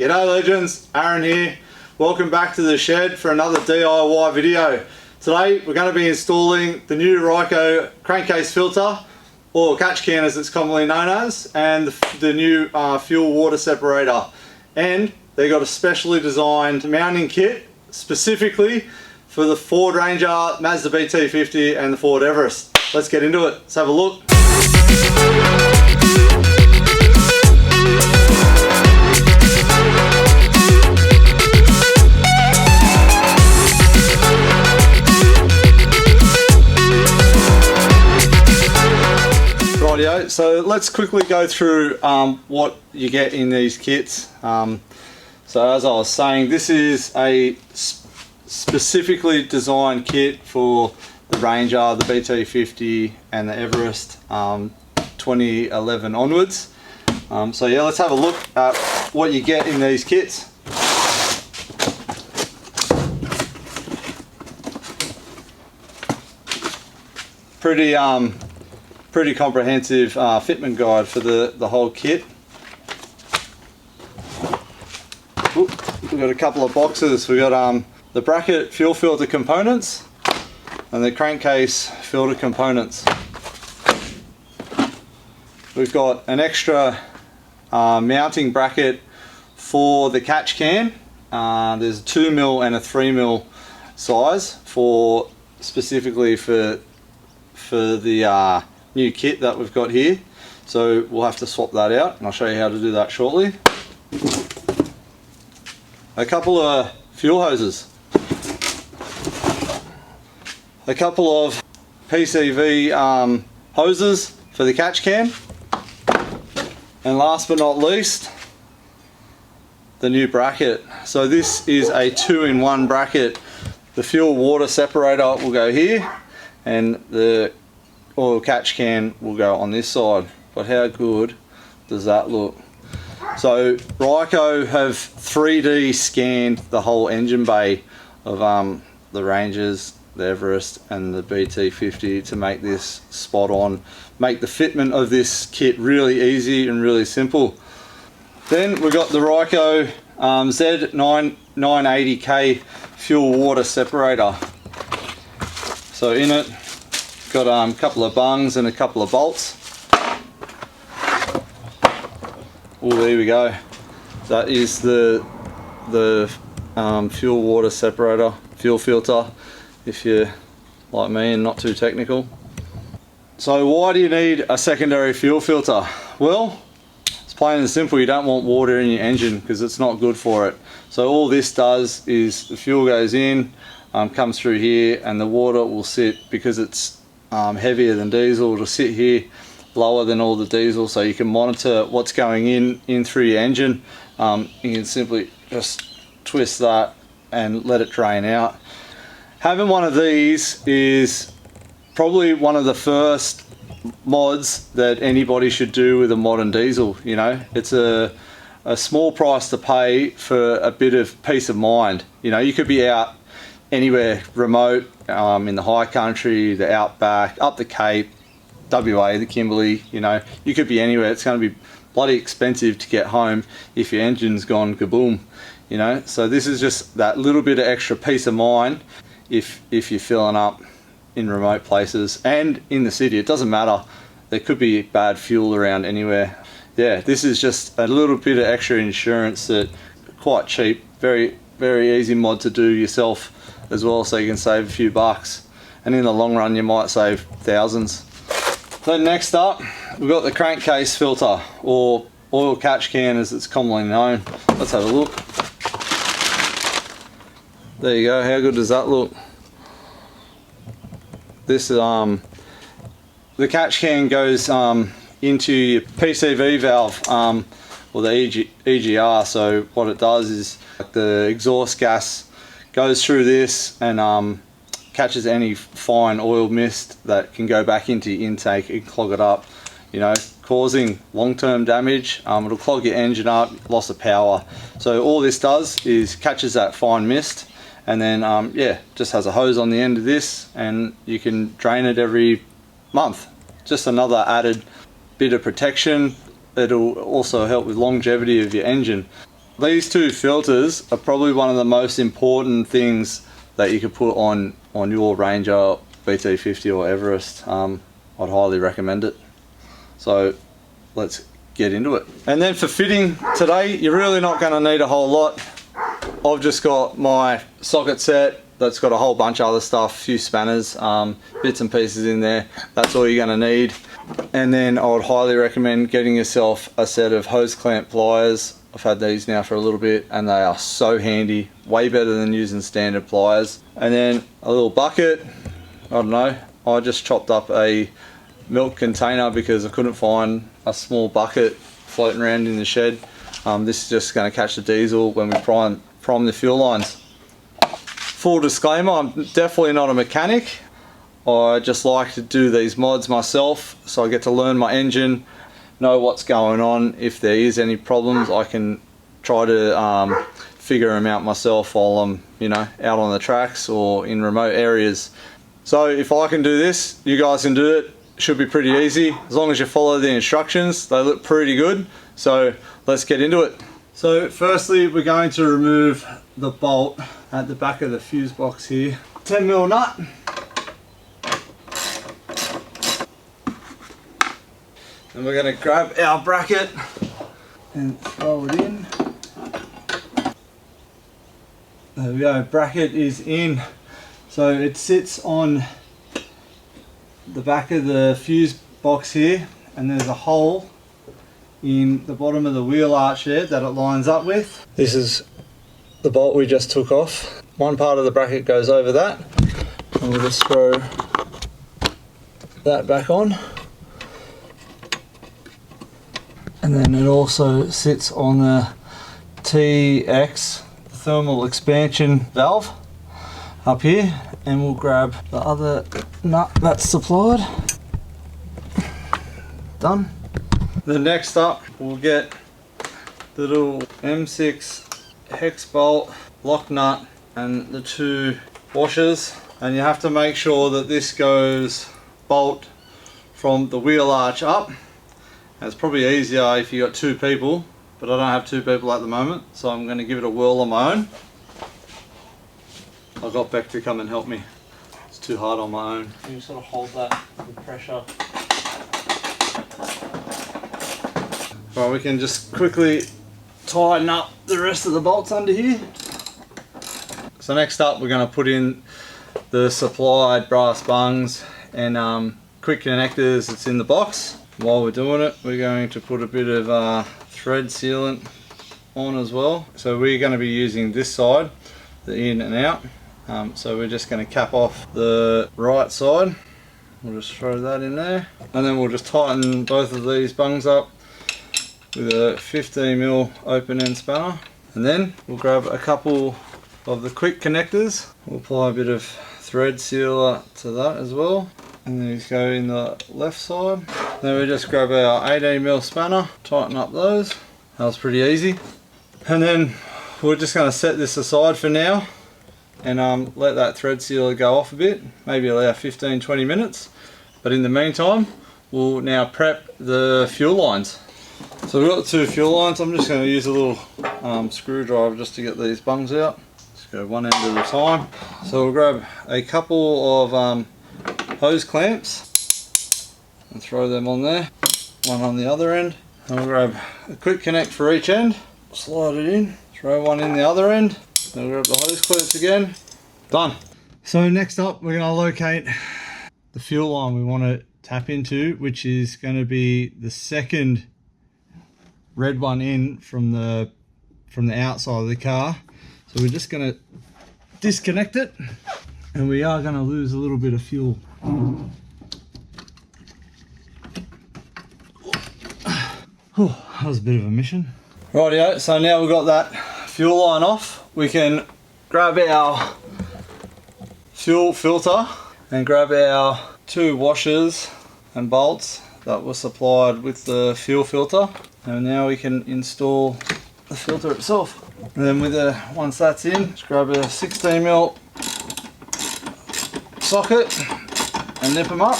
G'day legends, Aaron here. Welcome back to the shed for another DIY video. Today we're going to be installing the new Ryco crankcase filter, or catch can as it's commonly known as, and the new fuel water separator. And they got a specially designed mounting kit specifically for the Ford Ranger, Mazda BT50 and the Ford Everest. Let's get into it. Let's have a look. So let's quickly go through what you get in these kits. So as I was saying, this is a specifically designed kit for the Ranger, the BT50 and the Everest 2011 onwards. So yeah, let's have a look at what you get in these kits. Pretty comprehensive fitment guide for the whole kit. We've got a couple of boxes. We've got the bracket fuel filter components and the crankcase filter components. We've got an extra mounting bracket for the catch can. There's a 2mm and a 3mm size specifically for the new kit that we've got here, so we'll have to swap that out and I'll show you how to do that shortly. A couple of fuel hoses, a couple of PCV hoses for the catch can, and last but not least, the new bracket. So this is a 2-in-1 bracket. The fuel water separator will go here and the oil catch can will go on this side. But how good does that look? So Ryco have 3D scanned the whole engine bay of the Rangers, the Everest and the BT50 to make this spot on, make the fitment of this kit really easy and really simple. Then we've got the Ryco Z980 fuel water separator. So in it, got a couple of bungs and a couple of bolts. Oh, there we go. That is the fuel water separator, fuel filter, if you're like me and not too technical. So why do you need a secondary fuel filter? Well, it's plain and simple. You don't want water in your engine because it's not good for it. So all this does is the fuel goes in, comes through here, and the water will sit, because it's heavier than diesel, to sit here lower than all the diesel, so you can monitor what's going in through your engine. You can simply just twist that and let it drain out. Having one of these is probably one of the first mods that anybody should do with a modern diesel. You know, it's a small price to pay for a bit of peace of mind. You know, you could be out anywhere remote, in the high country, the outback, up the Cape, WA, the Kimberley, you know, you could be anywhere. It's going to be bloody expensive to get home if your engine's gone kaboom, you know. So this is just that little bit of extra peace of mind if you're filling up in remote places and in the city. It doesn't matter, there could be bad fuel around anywhere. Yeah, this is just a little bit of extra insurance that quite cheap, very easy mod to do yourself as well, so you can save a few bucks, and in the long run you might save thousands. So next up, we've got the crankcase filter, or oil catch can as it's commonly known. Let's have a look. There you go. How good does that look? This is the catch can goes into your PCV valve, or the EGR. So what it does is the exhaust gas goes through this and catches any fine oil mist that can go back into your intake and clog it up, you know, causing long-term damage. It'll clog your engine up, loss of power. So all this does is catches that fine mist, and then yeah, just has a hose on the end of this, and you can drain it every month. Just another added bit of protection. It'll also help with longevity of your engine. These two filters are probably one of the most important things that you could put on your Ranger, BT50 or Everest. I'd highly recommend it. So let's get into it. And then for fitting today, you're really not going to need a whole lot. I've just got my socket set that's got a whole bunch of other stuff, a few spanners, bits and pieces in there. That's all you're going to need. And then I would highly recommend getting yourself a set of hose clamp pliers. I've had these now for a little bit and they are so handy, way better than using standard pliers. And then a little bucket. I don't know, I just chopped up a milk container because I couldn't find a small bucket floating around in the shed. This is just going to catch the diesel when we prime the fuel lines. Full disclaimer, I'm definitely not a mechanic. I just like to do these mods myself, so I get to learn my engine, know what's going on. If there is any problems, I can try to figure them out myself while I'm, you know, out on the tracks or in remote areas. So if I can do this, you guys can do it. Should be pretty easy as long as you follow the instructions. They look pretty good, so let's get into it. So firstly, we're going to remove the bolt at the back of the fuse box here. 10mm nut. And we're going to grab our bracket and throw it in. There we go, bracket is in. So it sits on the back of the fuse box here, and there's a hole in the bottom of the wheel arch there that it lines up with. This is the bolt we just took off. One part of the bracket goes over that, and we'll just throw that back on. And then it also sits on the TX, the thermal expansion valve, up here, and we'll grab the other nut that's supplied. Done. Then next up, we'll get the little M6 hex bolt, lock nut, and the two washers. And you have to make sure that this goes bolt from the wheel arch up. And it's probably easier if you got two people, but I don't have two people at the moment, so I'm going to give it a whirl on my own. I got Beck to come and help me. It's too hard on my own. You sort of hold that with pressure. Right, we can just quickly tighten up the rest of the bolts under here. So next up, we're going to put in the supplied brass bungs and quick connectors that's in the box. While we're doing it, we're going to put a bit of thread sealant on as well. So we're going to be using this side, the in and out. So we're just going to cap off the right side. We'll just throw that in there, and then we'll just tighten both of these bungs up with a 15mm open end spanner. And then we'll grab a couple of the quick connectors. We'll apply a bit of thread sealer to that as well. And these go in the left side. Then we just grab our 18mm spanner, tighten up those. That was pretty easy. And then we're just going to set this aside for now and let that thread sealer go off a bit, maybe allow 15-20 minutes. But in the meantime, we'll now prep the fuel lines. So we've got the two fuel lines. I'm just going to use a little screwdriver just to get these bungs out. Just go one end at a time. So we'll grab a couple of hose clamps and throw them on there, one on the other end. And we'll grab a quick connect for each end, slide it in, throw one in the other end, then we'll grab the hose clamps again. Done. So next up, we're going to locate the fuel line we want to tap into, which is going to be the second red one in from the outside of the car. So we're just going to disconnect it, and we are going to lose a little bit of fuel. Oh, that was a bit of a mission. Rightio, so now we've got that fuel line off, we can grab our fuel filter and grab our two washers and bolts that were supplied with the fuel filter, and now we can install the filter itself. And then once that's in, just grab a 16mm socket and nip them up.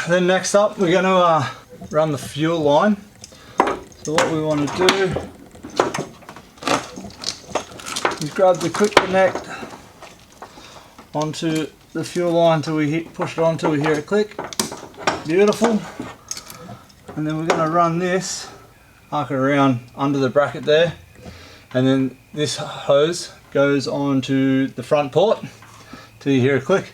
Then next up, we're going to run the fuel line. So what we want to do is grab the quick connect onto the fuel line till we push it on till we hear it click. Beautiful. And then we're going to run this, arc it around under the bracket there, and then this hose goes onto the front port till you hear a click.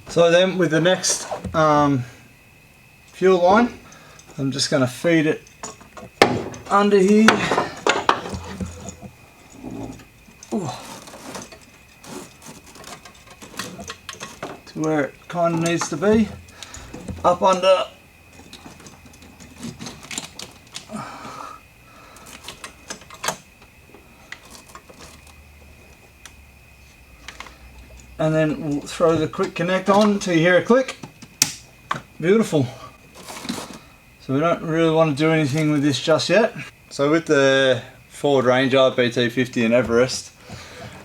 So then with the next fuel line, I'm just going to feed it under here. Ooh. To where it kind of needs to be, up under. And then we'll throw the quick connect on till you hear a click. Beautiful. So we don't really want to do anything with this just yet. So with the Ford Ranger, BT50 and Everest,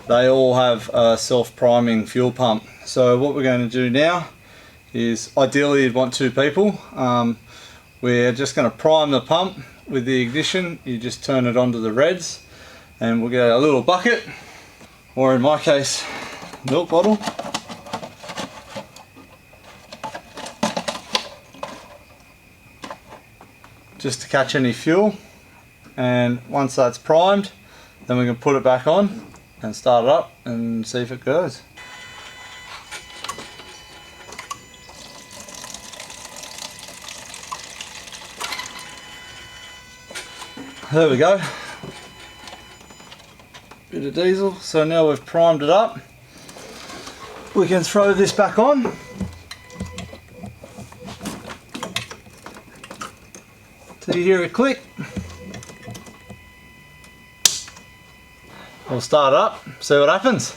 they all have a self-priming fuel pump. So what we're going to do now is, ideally you'd want 2 people. We're just going to prime the pump with the ignition. You just turn it onto the reds, and we'll get a little bucket, or in my case, milk bottle. Just to catch any fuel, and once that's primed, then we can put it back on and start it up and see if it goes. There we go. Bit of diesel. So now we've primed it up, we can throw this back on. Till you hear a click. We'll start up, see what happens.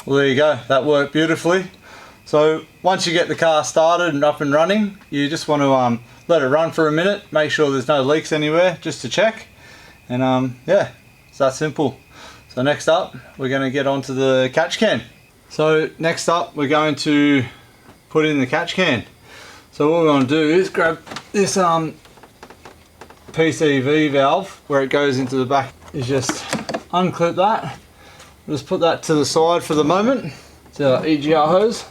Well, there you go, that worked beautifully. So once you get the car started and up and running, you just want to let it run for a minute, make sure there's no leaks anywhere, just to check. And yeah, it's that simple. So next up, we're going to get onto the catch can. So next up, we're going to put in the catch can. So what we're going to do is grab this PCV valve where it goes into the back, is just unclip that. Just put that to the side for the moment. It's our EGR hose.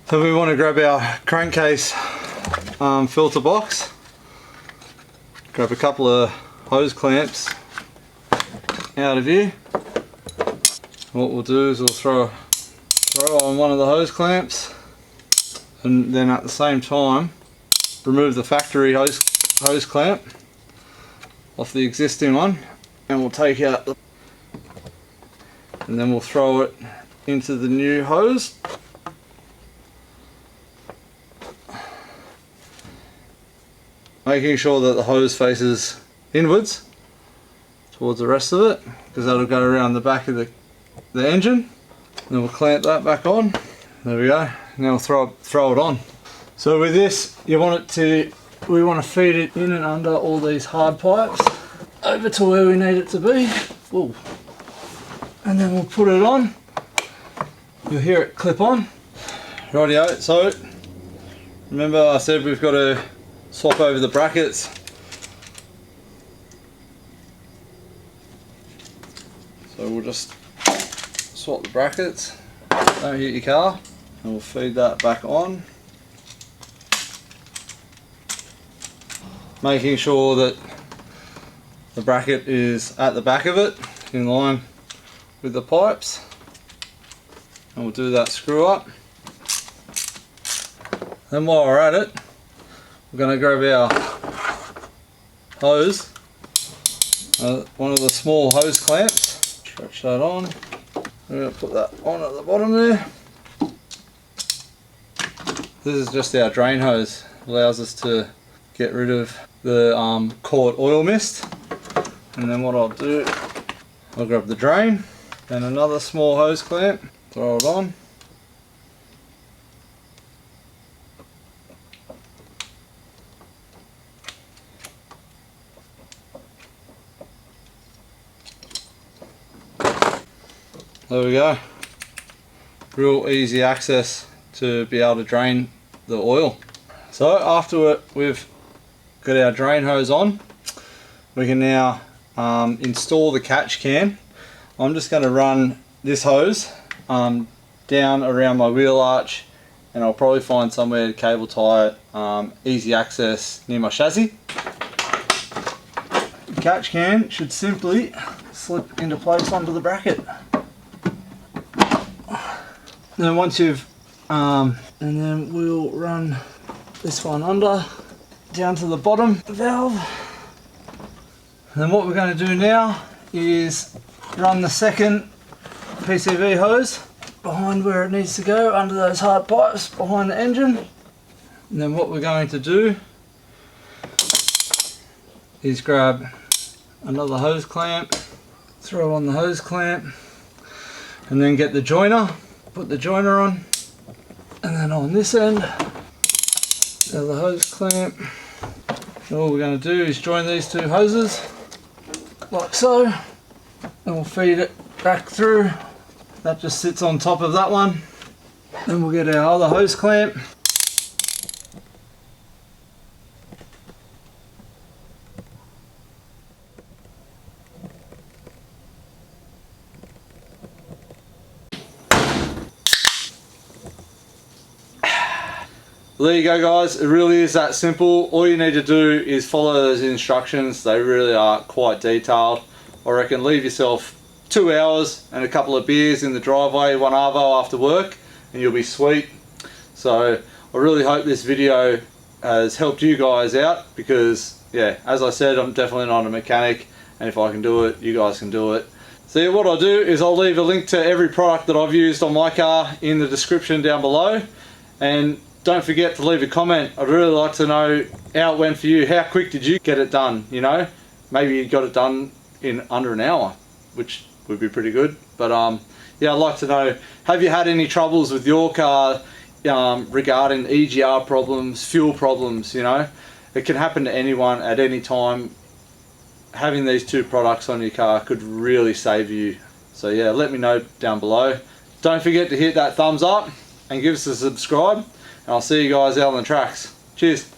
So we want to grab our crankcase filter box, grab a couple of hose clamps out of here. What we'll do is we'll throw on one of the hose clamps, and then at the same time remove the factory hose clamp off the existing one, and we'll take out the, and then we'll throw it into the new hose. Making sure that the hose faces inwards towards the rest of it, because that'll go around the back of the engine. And then we'll clamp that back on. There we go. Now we'll throw it on. So with this, we want to feed it in and under all these hard pipes over to where we need it to be. Whoa. And then we'll put it on. You'll hear it clip on. Rightio. So remember I said we've got to swap over the brackets. So we'll just swap the brackets, don't hit your car, and we'll feed that back on. Making sure that the bracket is at the back of it, in line with the pipes. And we'll do that screw up. Then while we're at it, we're going to grab our hose, one of the small hose clamps, stretch that on. We're going to put that on at the bottom there. This is just our drain hose, allows us to get rid of the caught oil mist. And then what I'll do, I'll grab the drain and another small hose clamp, throw it on. There we go. Real easy access to be able to drain the oil. So after we've got our drain hose on, we can now install the catch can. I'm just going to run this hose down around my wheel arch, and I'll probably find somewhere to cable tie it, easy access near my chassis. The catch can should simply slip into place under the bracket. Then once you've, and then we'll run this one under, down to the bottom valve. And then what we're going to do now is run the second PCV hose behind where it needs to go, under those hard pipes behind the engine. And then what we're going to do is grab another hose clamp, throw on the hose clamp, and then get the joiner, put the joiner on, and then on this end, another hose clamp. And all we're going to do is join these two hoses, like so, and we'll feed it back through. That just sits on top of that one. Then we'll get our other hose clamp. There you go guys, it really is that simple. All you need to do is follow those instructions. They really are quite detailed. I reckon leave yourself 2 hours and a couple of beers in the driveway, one arvo after work, and you'll be sweet. So I really hope this video has helped you guys out, because yeah, as I said, I'm definitely not a mechanic, and if I can do it, you guys can do it. So yeah, what I'll do is I'll leave a link to every product that I've used on my car in the description down below, and don't forget to leave a comment. I'd really like to know how it went for you. How quick did you get it done? You know, maybe you got it done in under an hour, which would be pretty good. But yeah, I'd like to know, have you had any troubles with your car regarding EGR problems, fuel problems? You know, it can happen to anyone at any time. Having these two products on your car could really save you. So yeah, let me know down below. Don't forget to hit that thumbs up and give us a subscribe. And I'll see you guys out on the tracks. Cheers.